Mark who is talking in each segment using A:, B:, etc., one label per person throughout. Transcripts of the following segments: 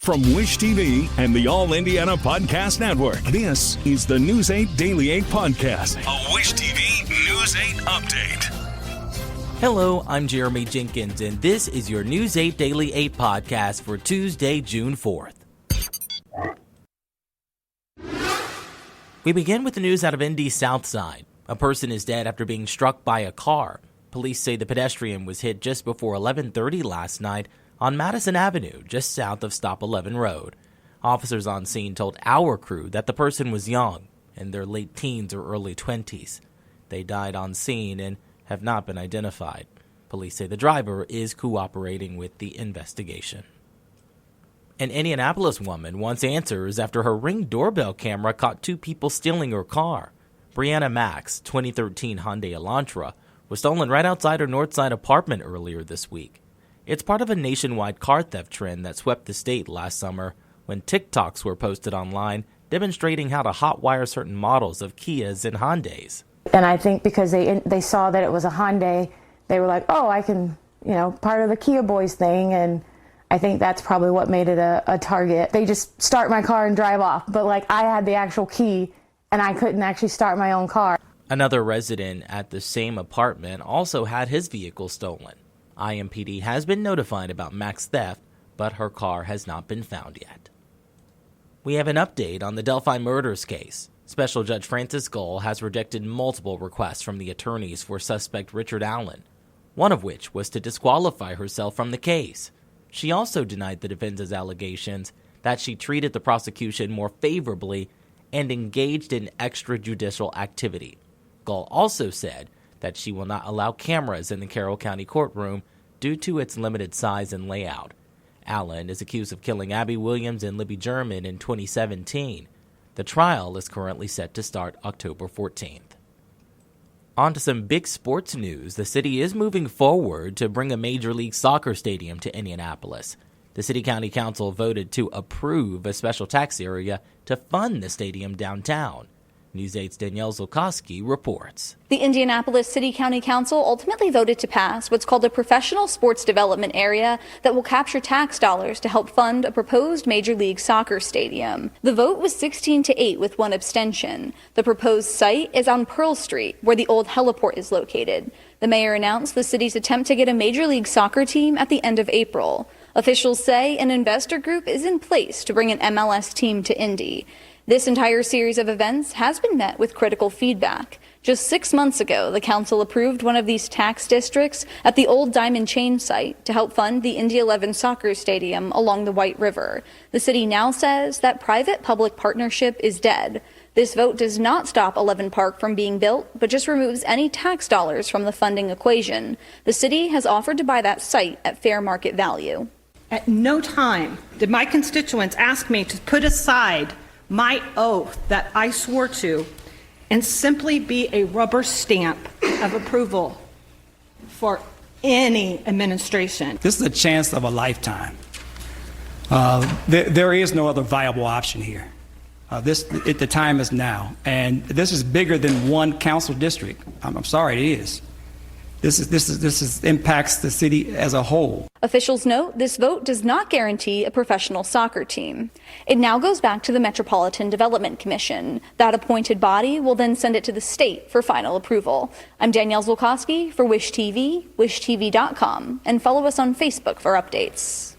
A: From Wish TV and the All Indiana Podcast Network, this is the News 8 Daily 8 Podcast, a Wish TV News 8 update.
B: Hello, I'm Jeremy Jenkins, and this is your News 8 Daily 8 Podcast for Tuesday, June 4th. We begin with the news out of Indy's South Side. A person is dead after being struck by a car. Police say the pedestrian was hit just before 11:30 last night on Madison Avenue, just south of Stop 11 Road. Officers on scene told our crew that the person was young, in their late teens or early 20s. They died on scene and have not been identified. Police say the driver is cooperating with the investigation. An Indianapolis woman wants answers after her Ring doorbell camera caught two people stealing her car. Brianna Mack's 2013 Hyundai Elantra was stolen right outside her Northside apartment earlier this week. It's part of a nationwide car theft trend that swept the state last summer when TikToks were posted online demonstrating how to hotwire certain models of Kias and Hyundais.
C: And I think because they saw that it was a Hyundai, they were like, oh, I can, part of the Kia Boys thing. And I think that's probably what made it a target. They just start my car and drive off. But I had the actual key and I couldn't actually start my own car.
B: Another resident at the same apartment also had his vehicle stolen. IMPD has been notified about Mac's theft, but her car has not been found yet. We have an update on the Delphi Murders case. Special Judge Francis Gull has rejected multiple requests from the attorneys for suspect Richard Allen, one of which was to disqualify herself from the case. She also denied the defense's allegations that she treated the prosecution more favorably and engaged in extrajudicial activity. Gull also said that she will not allow cameras in the Carroll County courtroom due to its limited size and layout. Allen is accused of killing Abby Williams and Libby German in 2017. The trial is currently set to start October 14th. On to some big sports news. The city is moving forward to bring a Major League Soccer stadium to Indianapolis. The City County Council voted to approve a special tax area to fund the stadium downtown. News 8's Danielle Zulkowski reports.
D: The Indianapolis City County Council ultimately voted to pass what's called a professional sports development area that will capture tax dollars to help fund a proposed Major League Soccer stadium. The vote was 16-8 with one abstention. The proposed site is on Pearl Street, where the old heliport is located. The mayor announced the city's attempt to get a Major League Soccer team at the end of April. Officials say an investor group is in place to bring an MLS team to Indy. This entire series of events has been met with critical feedback. Just 6 months ago, the council approved one of these tax districts at the old Diamond Chain site to help fund the Indy 11 soccer stadium along the White River. The city now says that private-public partnership is dead. This vote does not stop 11 Park from being built, but just removes any tax dollars from the funding equation. The city has offered to buy that site at fair market value.
E: At no time did my constituents ask me to put aside my oath that I swore to and simply be a rubber stamp of approval for any administration.
F: This is a chance of a lifetime. There is no other viable option here. The time is now, and this is bigger than one council district. I'm sorry, it is. This impacts the city as a whole.
D: Officials note this vote does not guarantee a professional soccer team. It now goes back to the Metropolitan Development Commission. That appointed body will then send it to the state for final approval. I'm Danielle Zulkowski for Wish TV, wishtv.com, and follow us on Facebook for updates.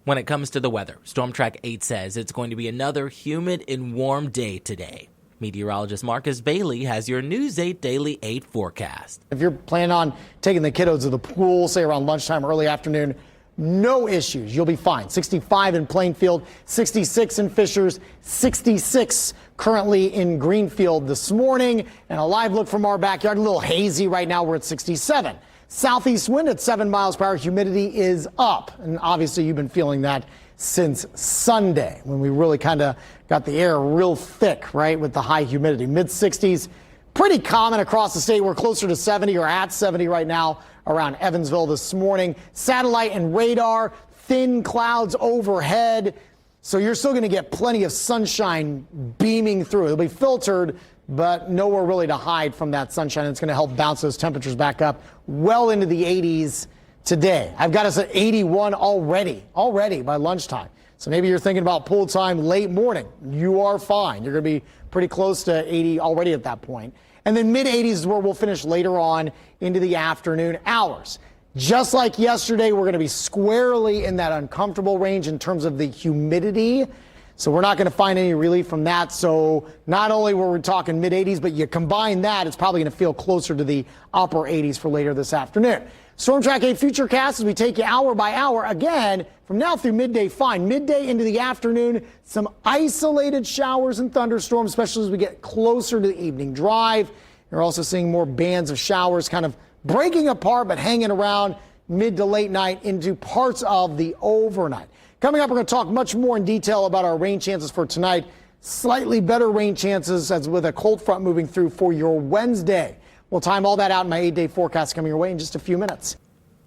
B: When it comes to the weather, Storm Track 8 says it's going to be another humid and warm day today. Meteorologist Marcus Bailey has your News 8 Daily 8 forecast.
G: If you're planning on taking the kiddos to the pool, say around lunchtime, early afternoon, no issues. You'll be fine. 65 in Plainfield, 66 in Fishers, 66 currently in Greenfield this morning. And a live look from our backyard, a little hazy right now. We're at 67. Southeast wind at 7 miles per hour. Humidity is up. And obviously you've been feeling that since Sunday when we really kind of got the air real thick, right, with the high humidity. Mid-60s, pretty common across the state. We're closer to 70 or at 70 right now around Evansville this morning. Satellite and radar, thin clouds overhead. So you're still going to get plenty of sunshine beaming through. It'll be filtered, but nowhere really to hide from that sunshine. It's going to help bounce those temperatures back up well into the 80s today. I've got us at 81 already by lunchtime. So maybe you're thinking about pool time late morning. You are fine. You're going to be pretty close to 80 already at that point. And then mid-80s is where we'll finish later on into the afternoon hours. Just like yesterday, we're going to be squarely in that uncomfortable range in terms of the humidity. So we're not going to find any relief from that. So not only were we talking mid-80s, but you combine that, it's probably going to feel closer to the upper 80s for later this afternoon. Storm Track 8 Futurecast as we take you hour by hour. Again, from now through midday, fine. Midday into the afternoon, some isolated showers and thunderstorms, especially as we get closer to the evening drive. You're also seeing more bands of showers kind of breaking apart but hanging around mid to late night into parts of the overnight. Coming up, we're going to talk much more in detail about our rain chances for tonight. Slightly better rain chances as with a cold front moving through for your Wednesday. We'll time all that out in my 8-day forecast coming your way in just a few minutes.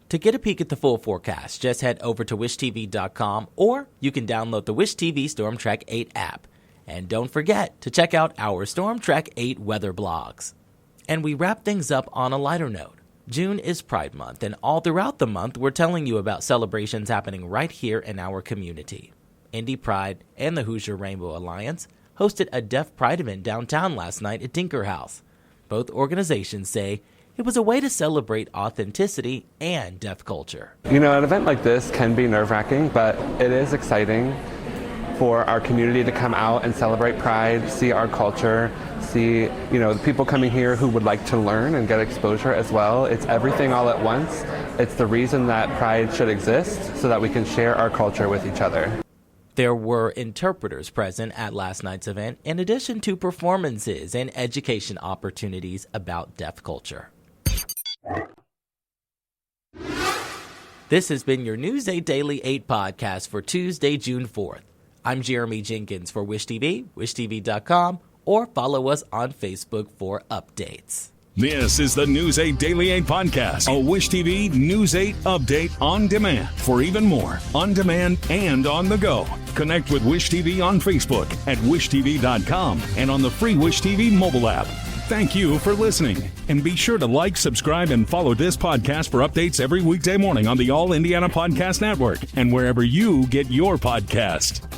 B: To get a peek at the full forecast, just head over to wishtv.com or you can download the Wish TV Storm Track 8 app. And don't forget to check out our Storm Track 8 weather blogs. And we wrap things up on a lighter note. June is Pride Month, and all throughout the month, we're telling you about celebrations happening right here in our community. Indy Pride and the Hoosier Rainbow Alliance hosted a Deaf Pride event downtown last night at Dinker House. Both organizations say it was a way to celebrate authenticity and deaf culture.
H: You know, an event like this can be nerve-wracking, but it is exciting for our community to come out and celebrate Pride, see our culture, see, the people coming here who would like to learn and get exposure as well. It's everything all at once. It's the reason that Pride should exist so that we can share our culture with each other.
B: There were interpreters present at last night's event, in addition to performances and education opportunities about deaf culture. This has been your News 8 Daily 8 podcast for Tuesday, June 4th. I'm Jeremy Jenkins for Wish TV, wishtv.com, or follow us on Facebook for updates.
A: This is the News 8 Daily 8 podcast, a Wish TV News 8 update on demand. For even more, on demand and on the go, connect with Wish TV on Facebook at wishtv.com and on the free Wish TV mobile app. Thank you for listening, and be sure to like, subscribe, and follow this podcast for updates every weekday morning on the All Indiana Podcast Network and wherever you get your podcast.